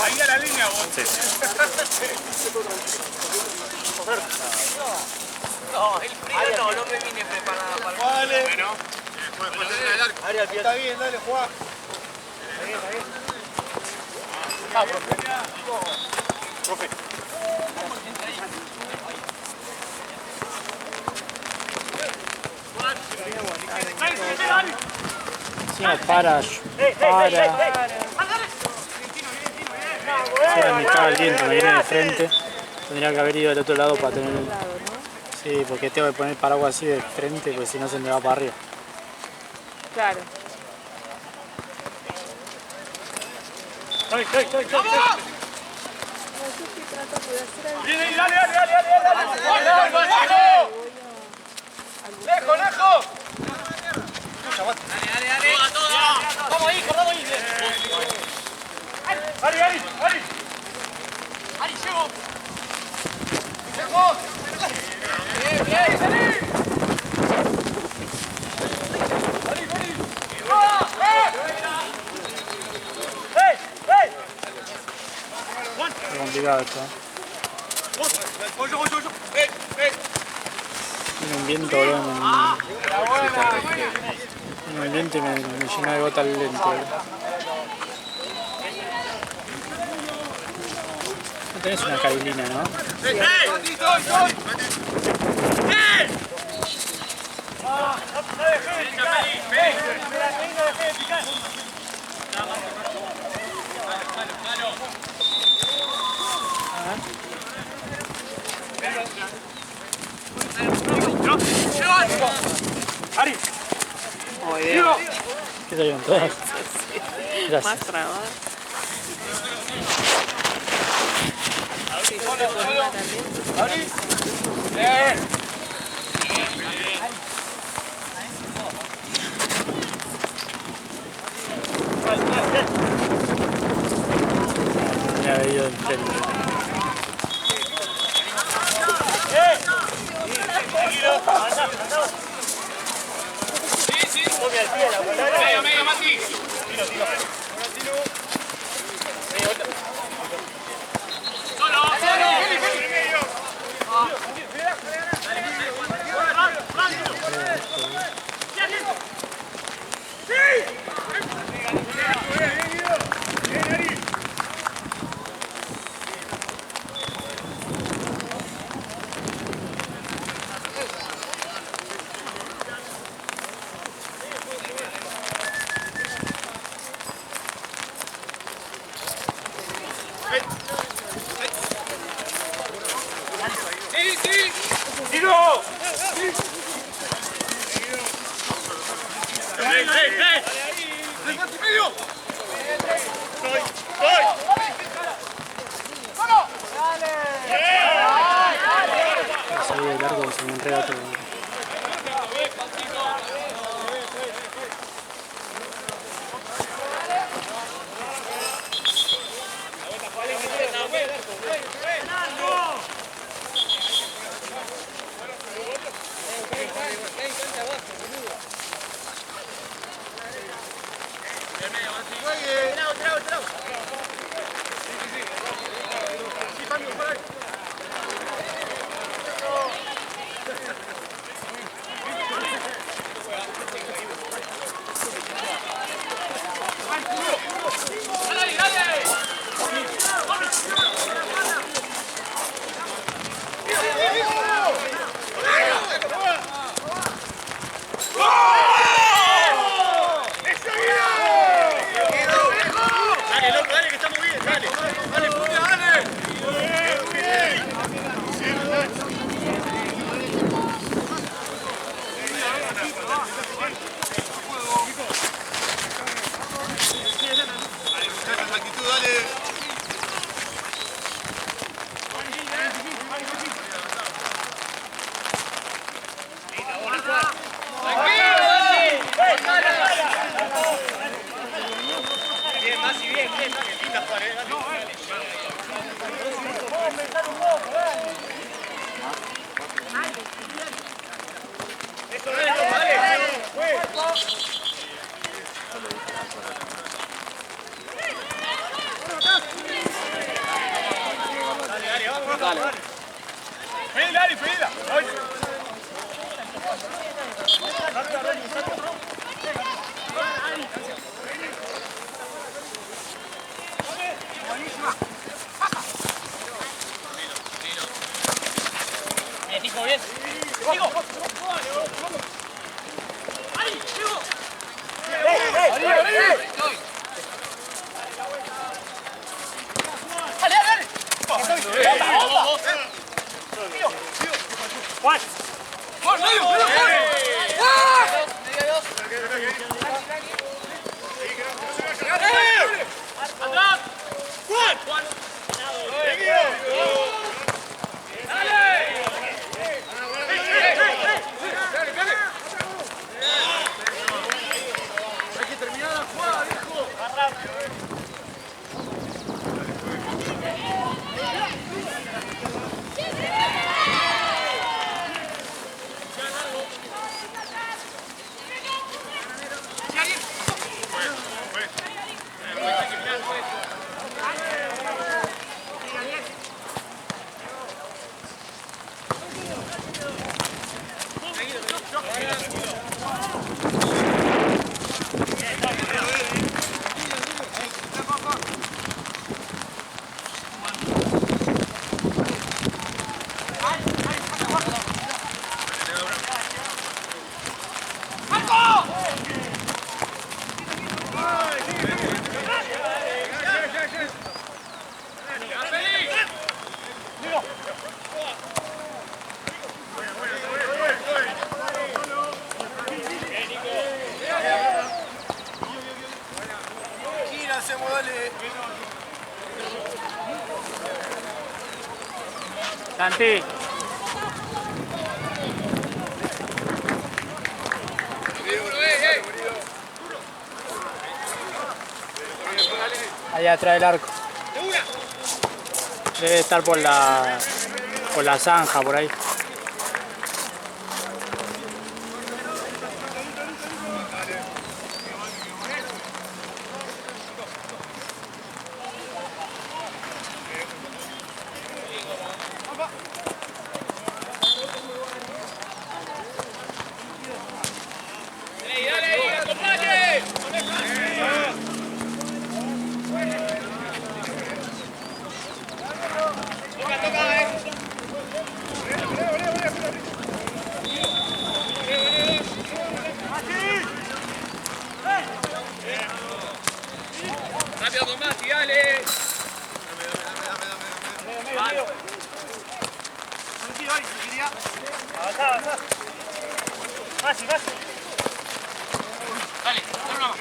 Ahí a la línea vos. Sí. No, el frío no me vine preparada para el Vale. bueno. Está bien, dale, Juan. Está bien, está bien. Ah, profe. Profe. Encima para. Encima me caga el viento, me viene de frente. Tendría que haber ido al otro lado para tener. Sí, porque tengo que poner el paraguas así de frente, porque si no se me va para arriba. Claro. ¡Vamos! ¡Viene, dale! ¡Lejos, lejos! Dale. Vamos ahí, corramos ahí. ¡Ari! Ari, llevo. Bien. Es complicado esto. Tiene un viento, boludo. Tiene un viento y me llena de gota el lente, boludo. No tenés una carilina, ¿no? ¡Ari! Muy bien. ¿Qué salieron todas? Más Gracias. trabajo. ¡Ari! Me había ido en frente. Sí. Medio, Mati. Solo. Sí. ¡Tiro! Salí del largo y se me enreda todo. Dale, loco, dale, que estamos bien, dale. Dale, Fulvio, dale. hacemos, dale. Santi. Allá atrás del arco. Debe estar por la zanja, por ahí. Rápido con Mati, dale. Avanzá. Fácil. Dale, dale una más.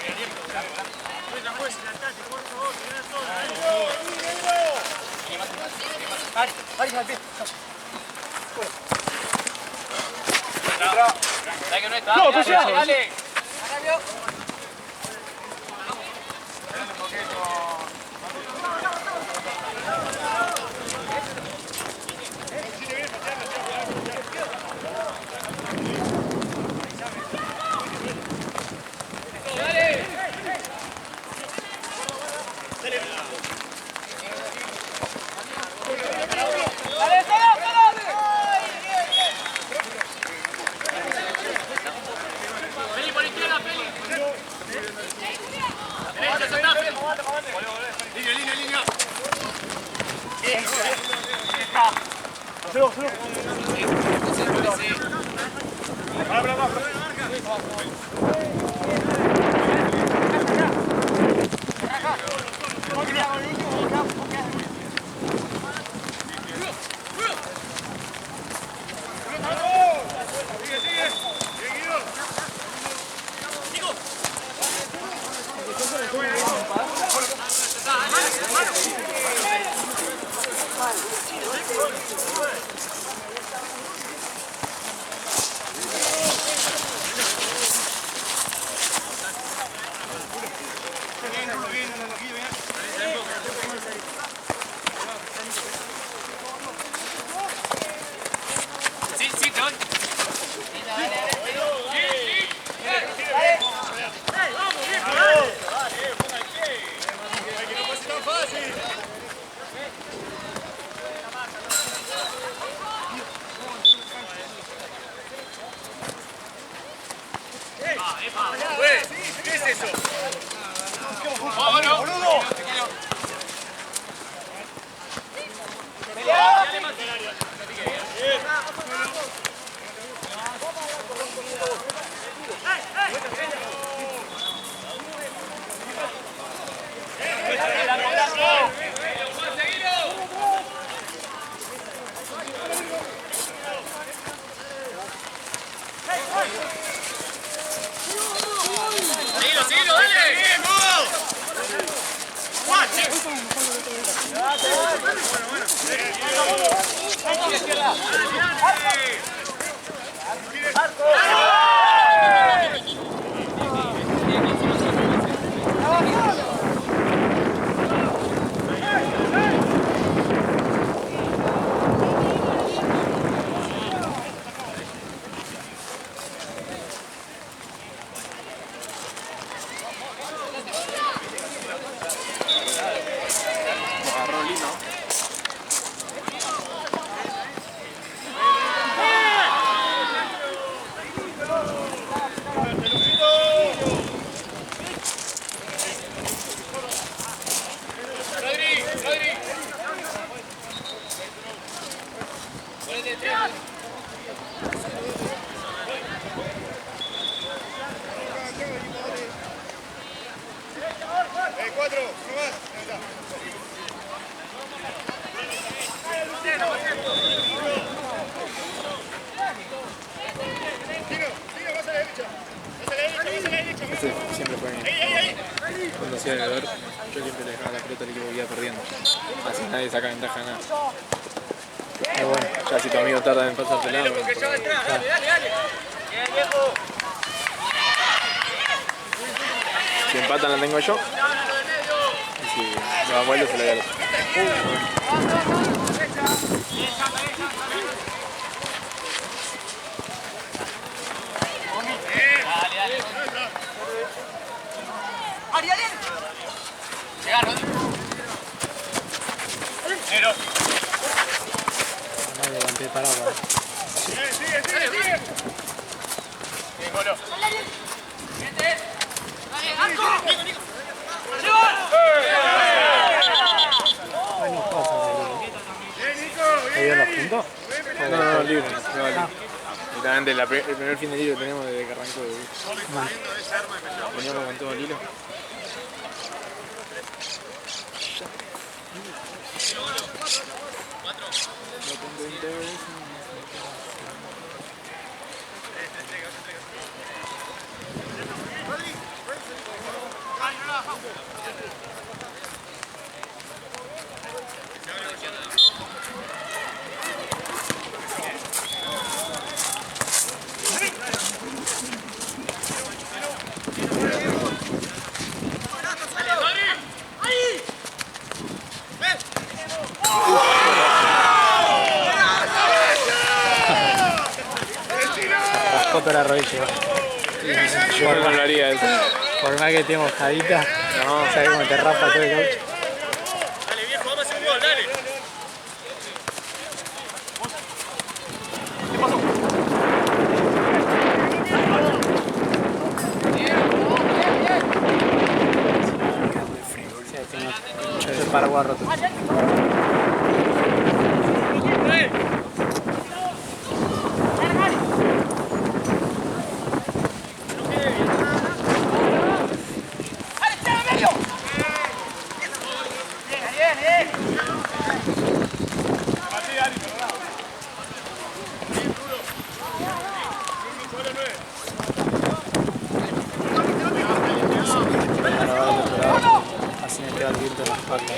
Dale que no está. Dale. Feli por izquierda, Feli. Derecha, saltá, Feli. Línea. Sí, te voy. ¿Qué es eso? Vámonos. ¡Boludo! Seguilo, dale. Cuatro, uno más. Sigue, vas a la derecha. Vas a la derecha. Sí, siempre fue bien. Ahí. cuando hacía de ver, yo siempre le dejaba la pelota al equipo que iba perdiendo. Así nadie saca ventaja de nada. Pero bueno, Ya si tu amigo tarda en pasarte el lado. Si empatan la tengo yo. Y si me da vuelta se la doy al otro. no levanté paraguas. Ay, no pasa, ¿le dio los puntos? No, libre. No, libre. Literalmente el primer fin de hilo que tenemos desde que arrancó. Veníamos con todo el hilo. Rascó toda la rodilla. Yo no lo haría eso. Por más que tenga mojadita, No, ¿sabes cómo te raspa todo el caucho? Dale, viejo, vamos a hacer un gol, dale. Sí, tengo el paraguas roto. Ahora va al otro lado, así me queda el viento en la espalda.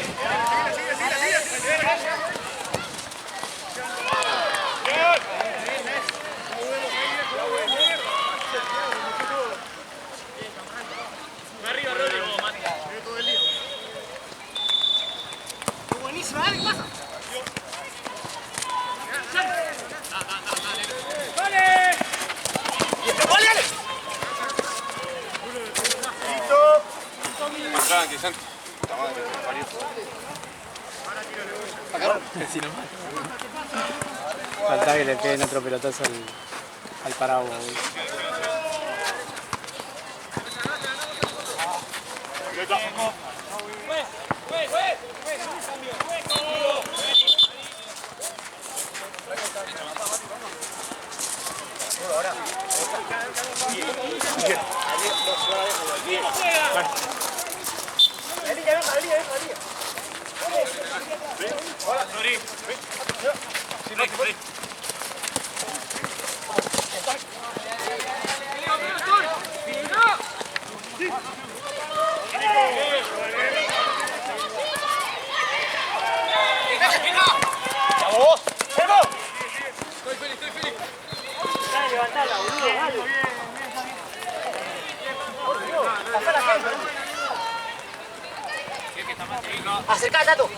Arriba, Rodrigo, Mati. Buenísima, dale, pasa. tranqui, Santi. Falta que le peguen otro pelotazo al paraguas. Acercá, Tato.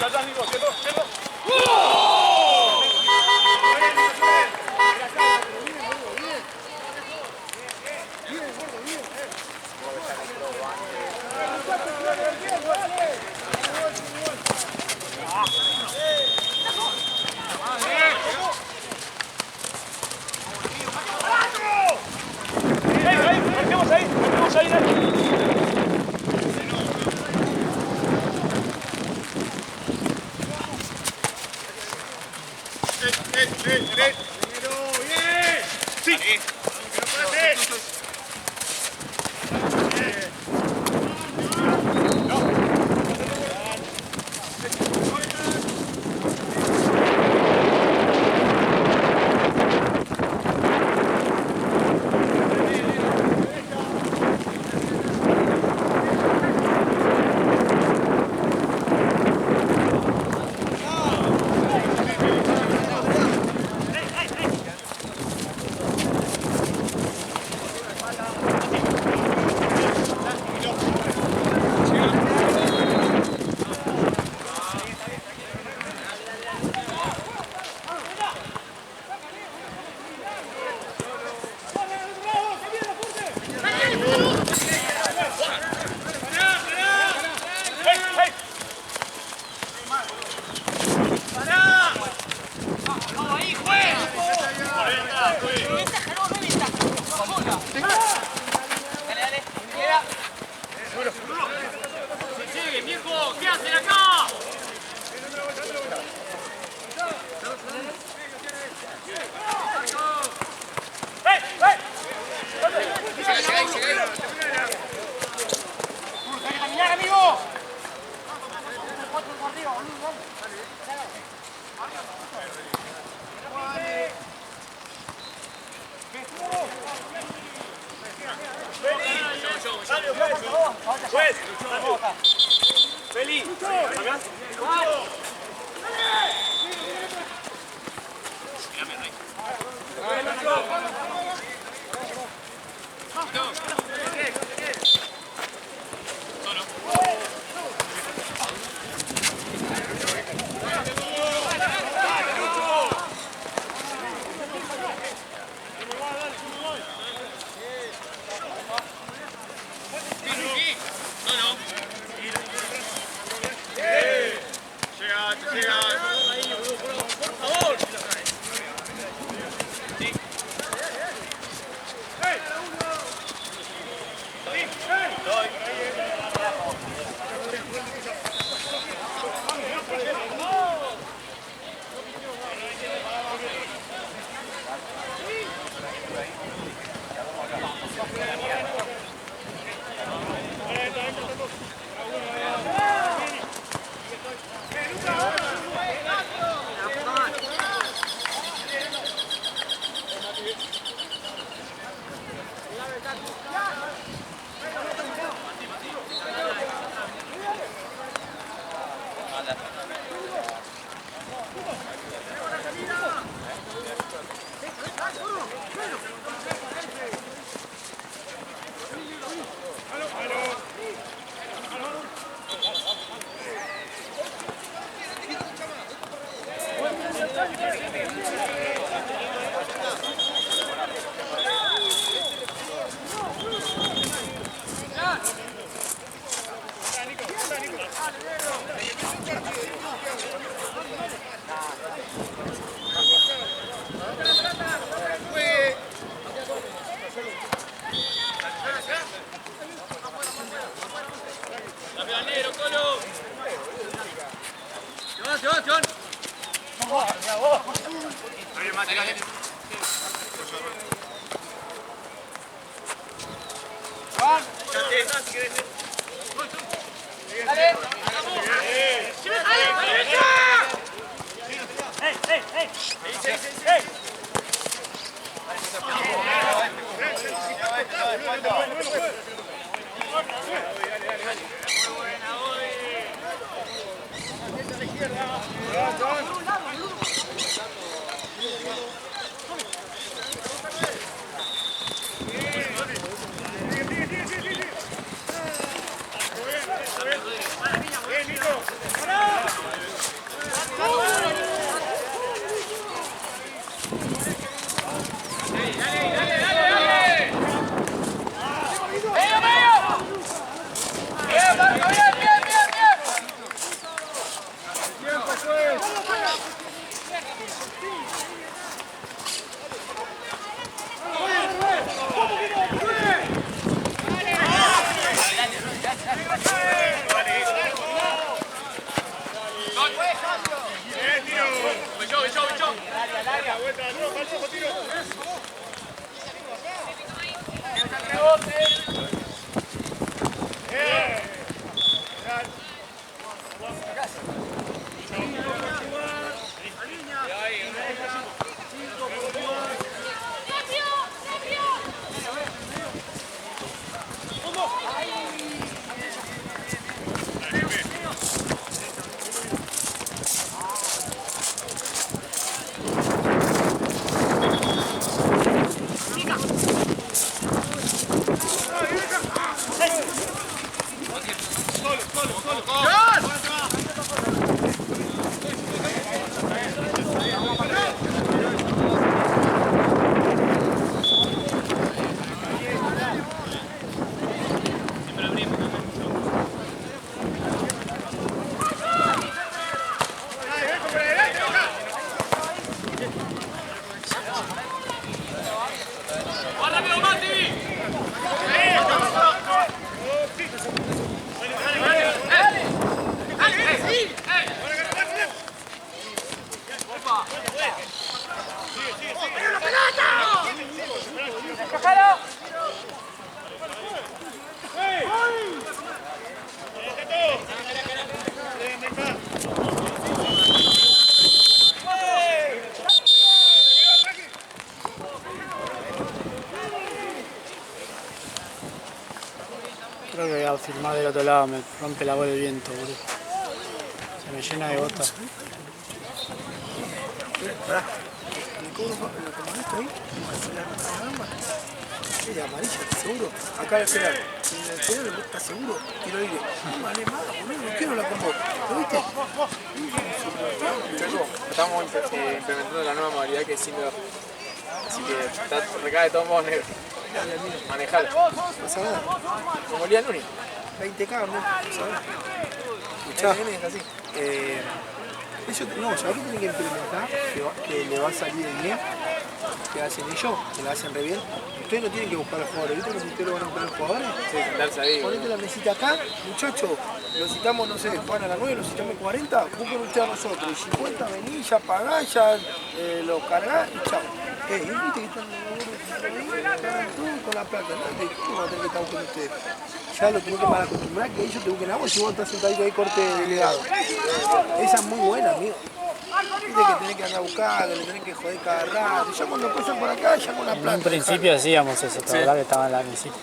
Hacia atrás, Nico, ¿cierto? ¿Cierto? Ahí, marquemos ahí, Sí. Feli, acá. Creo que voy a filmar del otro lado, me rompe la bola el viento, boludo. Se me llena de botas. Pará. ¿Le cobro lo tomaste ahí? ¿Qué? ¿Amarilla? ¿Estás seguro? Acá al final. Si en el final ¿estás seguro? Tiro libre. No vale más, boludo. ¿Por qué no la convoco? ¿Lo viste? Muchachos, estamos implementando la nueva modalidad que es sin dedo. Así que recae de todos modos negro. Manejala. No pasa nada. Como Lía Núñez. 20K, ¿no? ¿Sabes? Escuchá. Es así. Eso, no, ¿sabes qué tiene que implementar? Que le va a salir bien, que hacen ellos, que la hacen re bien. Ustedes no tienen que buscar a los jugadores, ¿viste que ustedes lo van a buscar a los jugadores? Sí, sentarse ahí. Ponete la mesita acá, muchachos, los citamos, no sé, juegan a las 9, los citamos 40, busquen ustedes a nosotros, y 50 venís, ya pagás, ya lo cargás y chao. ¿Viste que están todos con la plata? ¿Cómo va a tener que estar buscando ustedes? Ya lo tenés que mal acostumbrar que ellos te busquen a vos y vos estás sentadito ahí corte delegado. Esa es muy buena, amigo. Viste que tenés que andar a buscar, que le tenés que joder cada rato. Ya cuando pasan por acá, ya con la plata. En un principio hacíamos eso, la verdad que estaba en la mesita.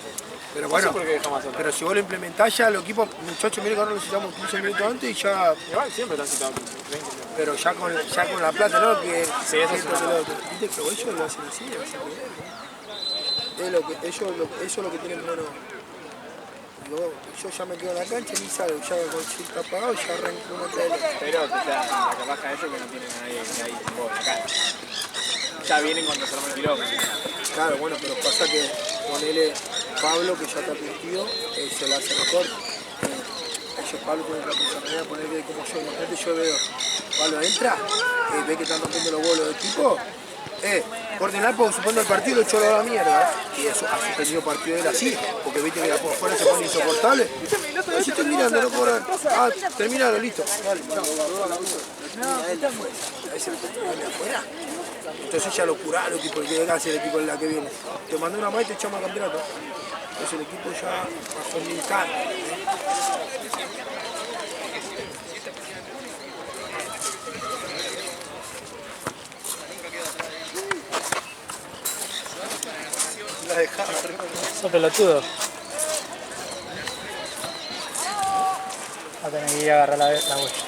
Pero bueno, No sé por qué dejamos hacer. pero si vos lo implementás ya, los equipos, muchachos, miren que ahora lo citamos 15 minutos antes y ya. Igual siempre están citados 20. Pero ya con la plata, ¿no? Que, Sí, eso es que una- viste que ellos lo hacen así, lo hacen bien. Es lo que, eso es lo que tienen bueno. Yo ya me quedo en la cancha y salgo, ya con el está apagado, ya arranco una tele. Pero la capaz de eso que no tienen nadie ahí en la cancha. Ya vienen cuando se arma el kilómetro. Claro, bueno, pero pasa que ponele Pablo, que ya está vestido, se la hace mejor. Ellos Pablo tiene otra personalidad, ponele como yo, imagínate yo veo, Pablo entra, ve que están rompiendo los bolos de equipo, ordenar por suponer el partido lo echó a la mierda. Y eso ha suspendido partido era así, porque viste que la por afuera se pone insoportable. Pero si estoy mirando, no cobran. Ah, terminalo, listo. Dale, ahí se viene afuera. Entonces ya lo curaron, tipo, el que hace el equipo en la que viene. Te mandó una más y te echamos al campeonato. Entonces el equipo ya pasó en mil caras. La dejaba. Sos pelotudo. Va a tener que ir a agarrar la bocha.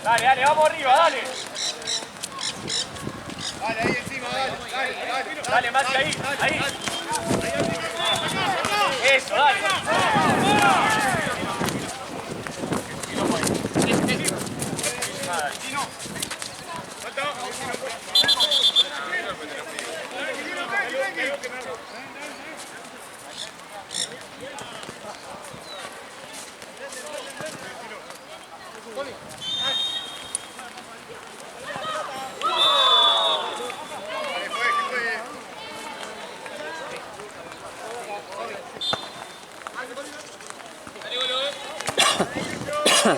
Dale, dale, vamos arriba, dale. Dale, ahí encima, dale. Dale, Mati, ahí. Eso, dale. Bien,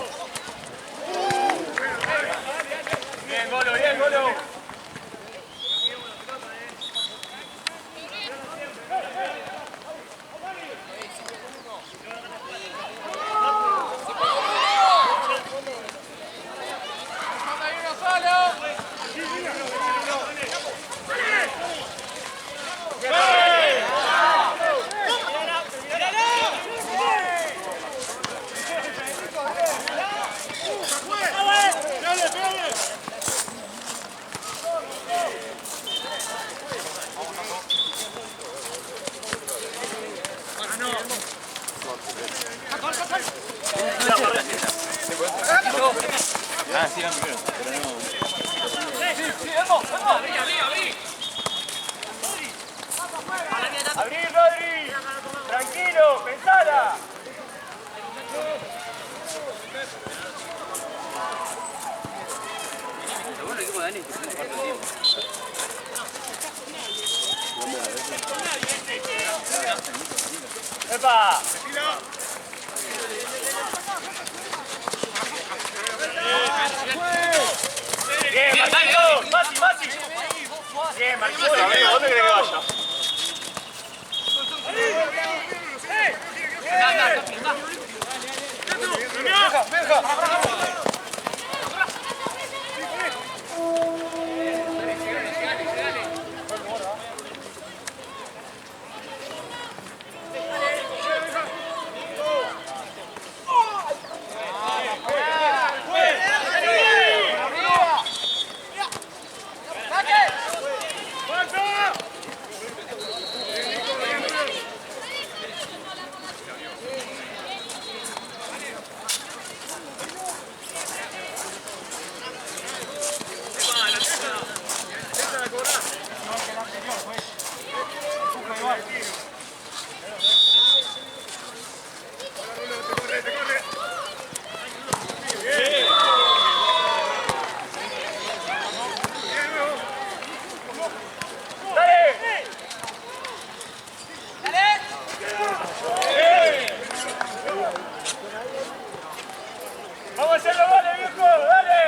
Golo, bien, Golo. Ah, sí, van primero, pero no. ¡Abrí, Rodri! ¡Tranquilo! ¡Pensala! Lo bueno del equipo de Dani es que tiene cuarto tiempo. ¡Epa! ¡Bien, Marquito! ¡Mati, Mati! Bien, Marquito, amigo, ¿dónde querés que vaya? ¡Vamos a hacerlo, vale, viejo! ¡Dale!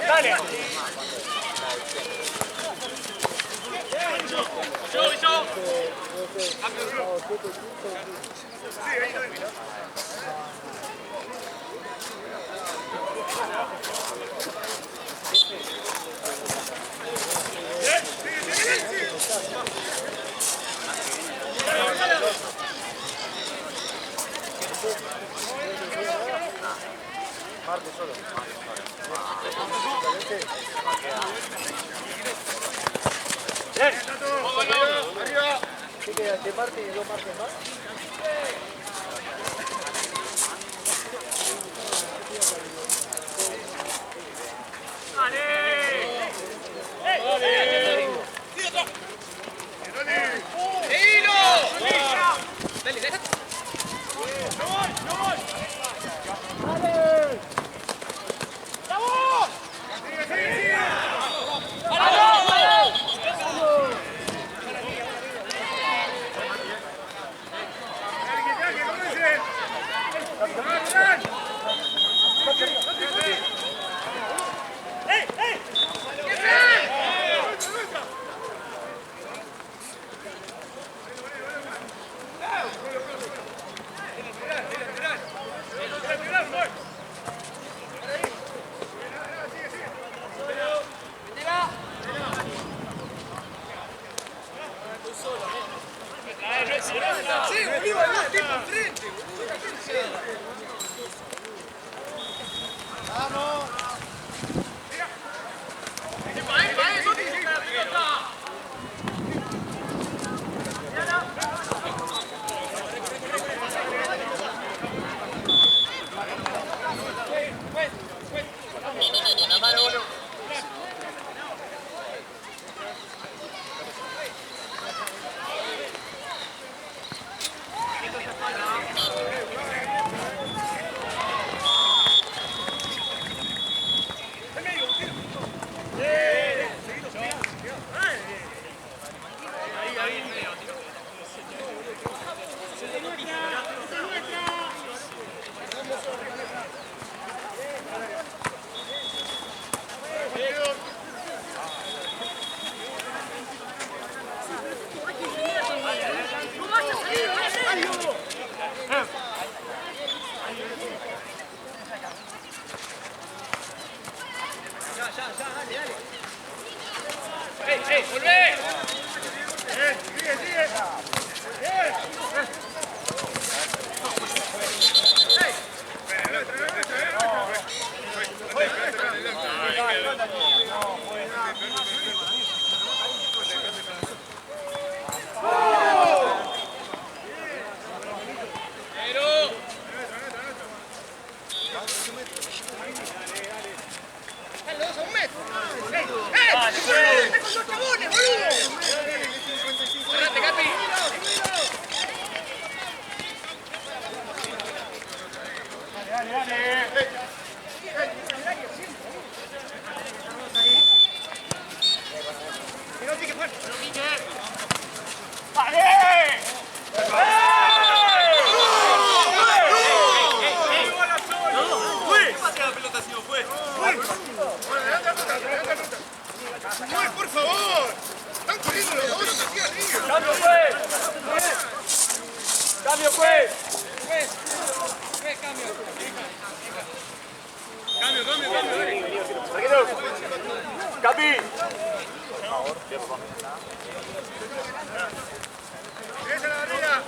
¡Dale! ¿Qué parte y dos partes más? ¡Por favor! ¡Están corriendo los dos! ¡Cambio, juez! ¡Cambio, juez! ¡Cambio! ¡Capi! ¡Esa la barrera!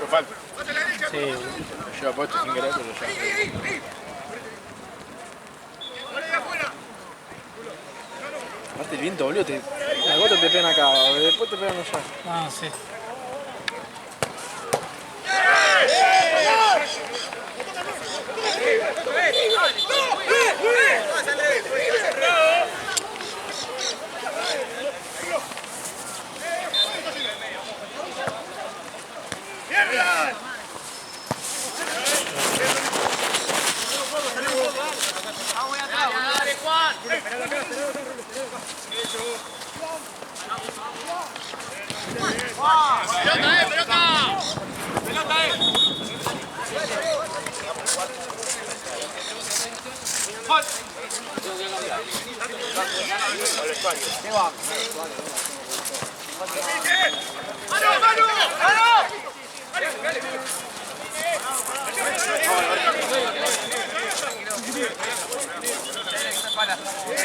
Falta. Sí, Yo apuesto sin querer, pero ya. Aparte el viento, boludo, las gotas te pegan acá, después te pegan allá. ah, sí.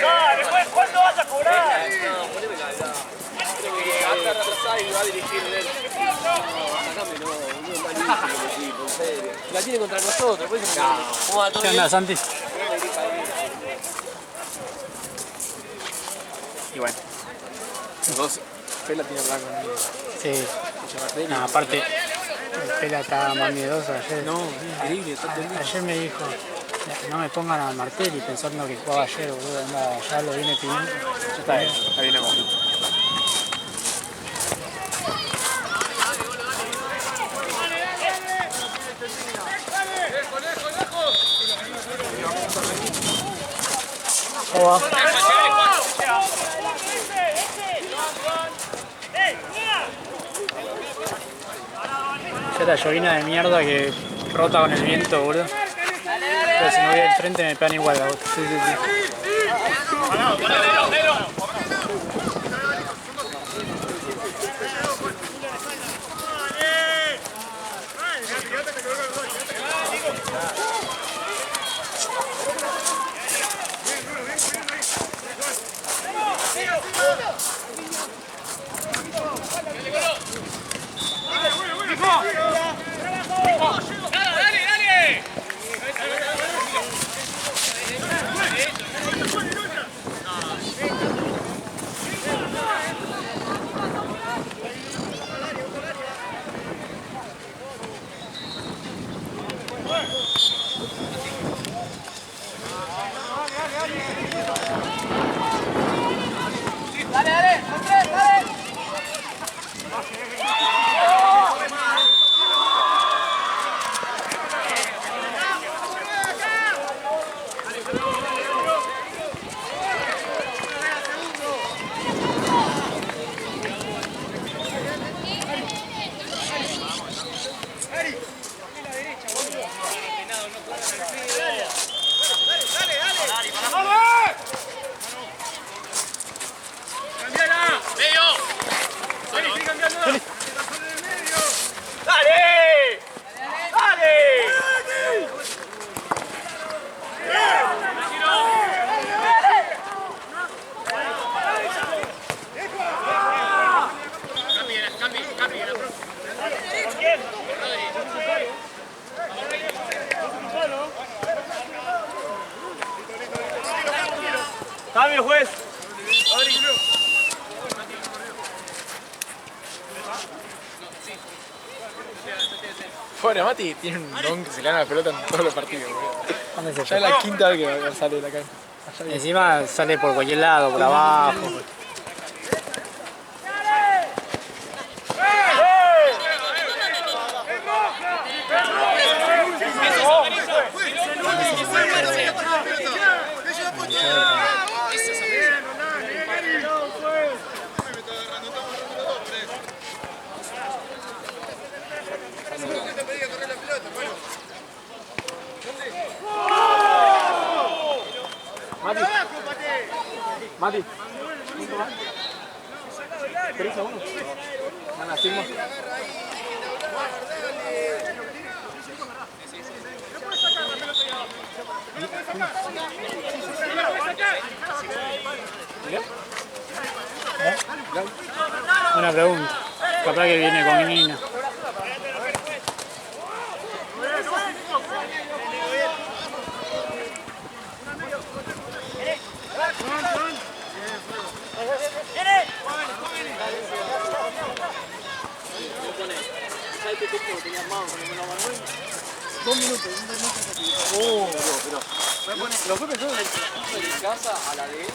¡Dale, juez! ¿Cuándo vas a cobrar? Anda retrasada y va a dirigir él. La tiene contra nosotros, pues ¿Qué onda, Santi? Y bueno, Los dos. Pela tiene blanco. sí. No, aparte, Pela estaba más miedosa ayer. No, increíble, está terrible. Ayer me dijo, no me pongan a Martelli pensando que jugaba ayer, boludo. Anda, ya lo viene pidiendo. Ya está bien, ahí viene Mojito. ¿Cómo va? Ya la llovina de mierda que rota con el viento, boludo. Pero si me voy al frente me pegan igual la otra. Sí, sí, sí. Pobre Mati tiene un don que se le gana la pelota en todos los partidos, boludo. ¿Dónde se Ya fue? es la quinta vez que sale de la cancha. Allá viene. Encima sale por cualquier lado, por abajo. Mati. ¿Querés a uno? Gana, Sigma. Una pregunta. Capaz que viene con Nina. Lo fue pensando de casa a la de él.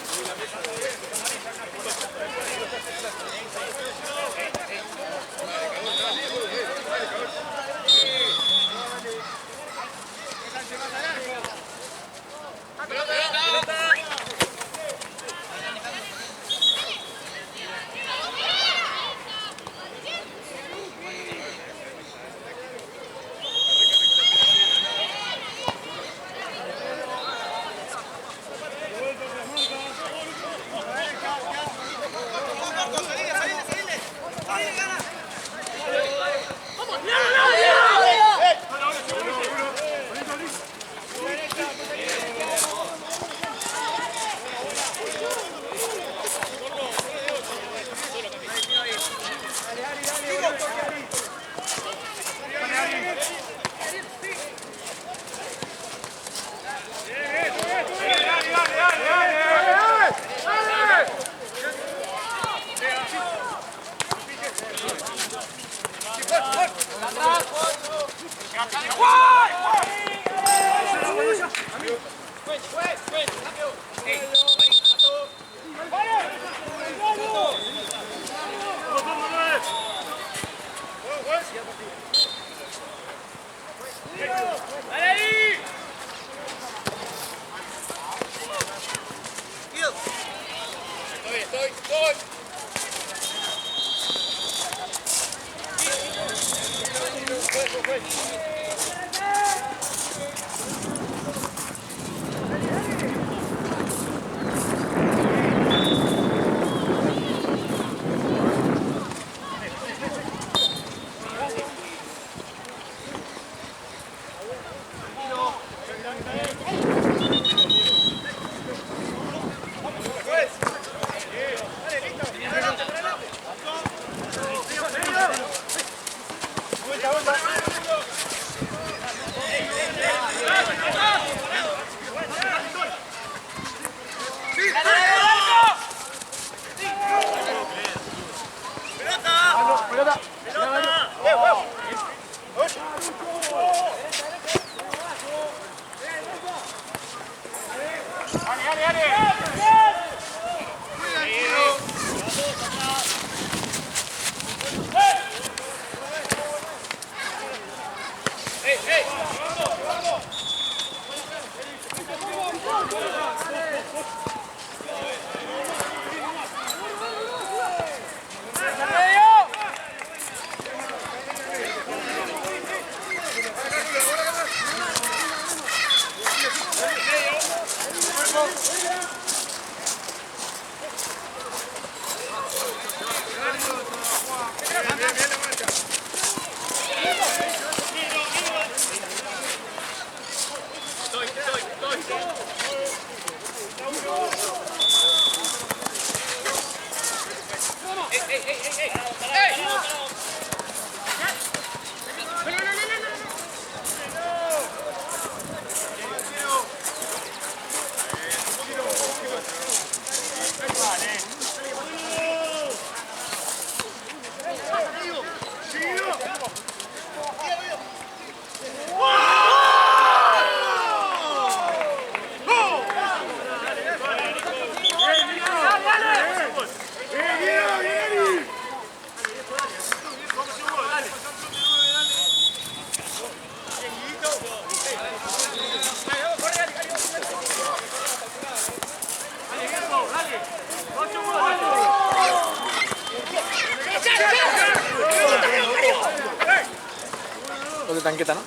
Gol de Tanqueta, ¿no?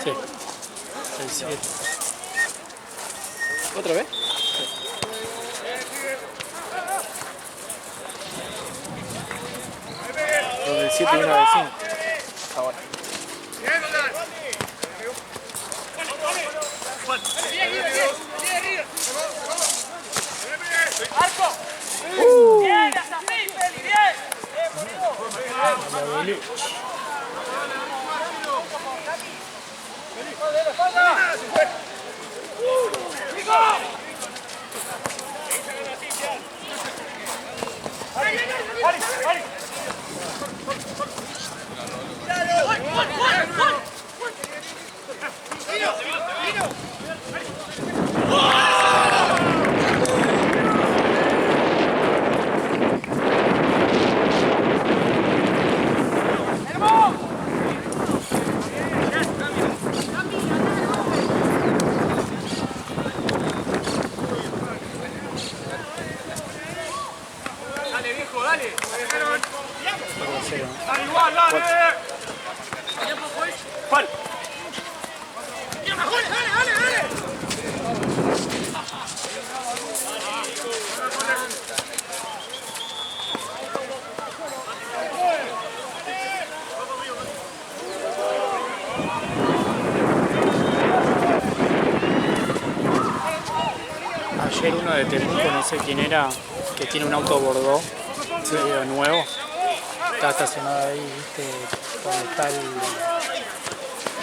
Sí. El 7. ¿Otra vez? Dos del 7 y uno del 5. Ahora. Bien, hasta así, Feli, bien. Ayer uno de Temuco, no sé quién era, que tiene un auto Bordeaux nuevo. Está estacionado ahí, viste, donde está el...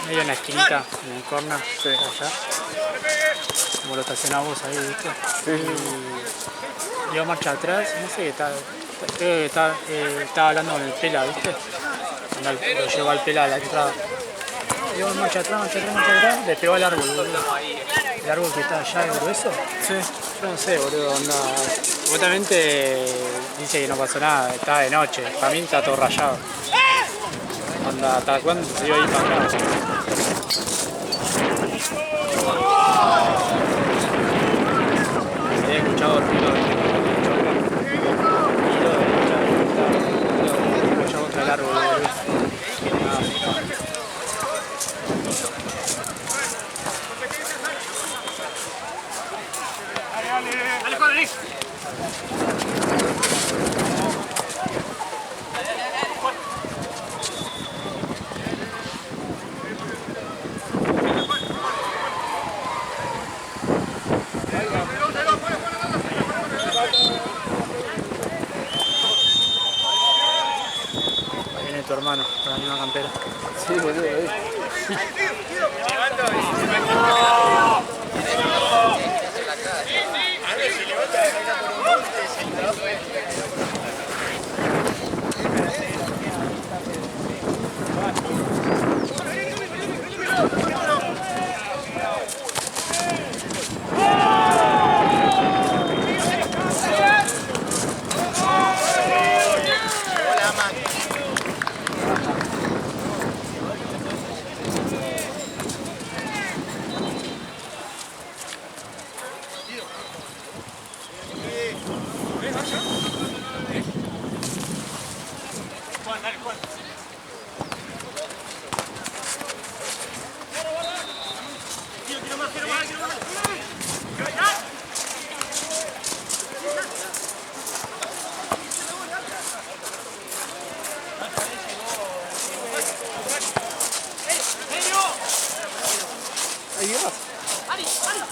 medio en la esquinita, en el corner, allá. Como lo estacionamos ahí, viste. Y dio marcha atrás, no sé qué está... Creo que estaba hablando con el Pela, viste. Cuando lo llevó al Pela a la entrada. Dio marcha atrás, le pegó al árbol, boludo. El árbol que está allá, el grueso. Sí. Yo no sé, boludo, onda. Supuestamente dice que no pasó nada, estaba de noche. Para mí está todo rayado. Onda, ¿hasta cuándo se iba a ir para acá? Había escuchado el ruido de escuchado contra el árbol, boludo. Ahí viene tu hermano con la misma campera. Sí, boludo, ahí.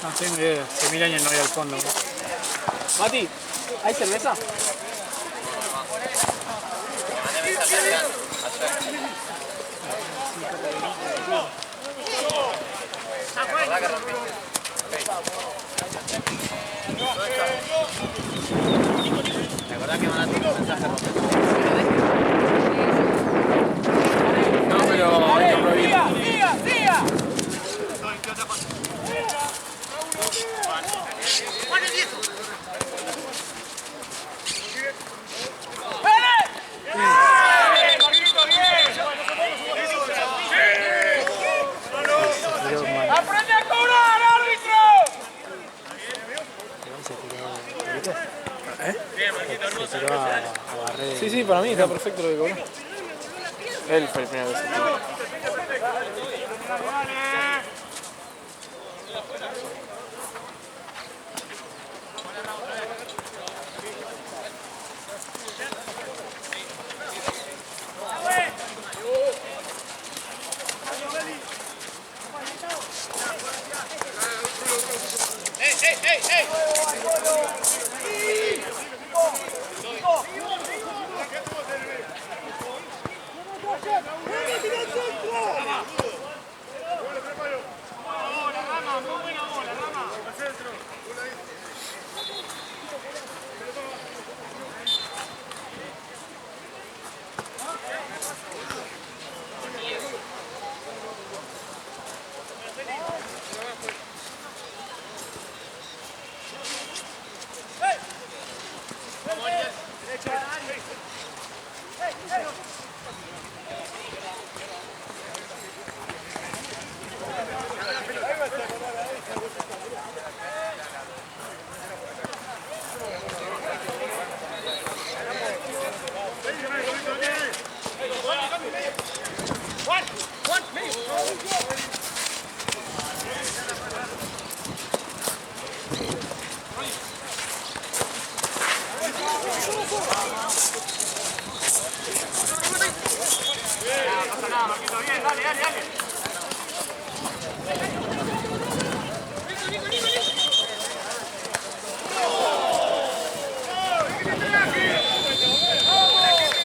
No tengo idea, hace 1000 años no voy al fondo. Mati, ¿hay cerveza? ¿Te acordás que mandaste un mensaje? No, pero hay que prohibir. ¡Aprende a cobrar, árbitro! Se tiró a barrer. Sí, para mí está perfecto lo que cobró. Él fue el primero que se tiró. Bien, dale, dale, dale.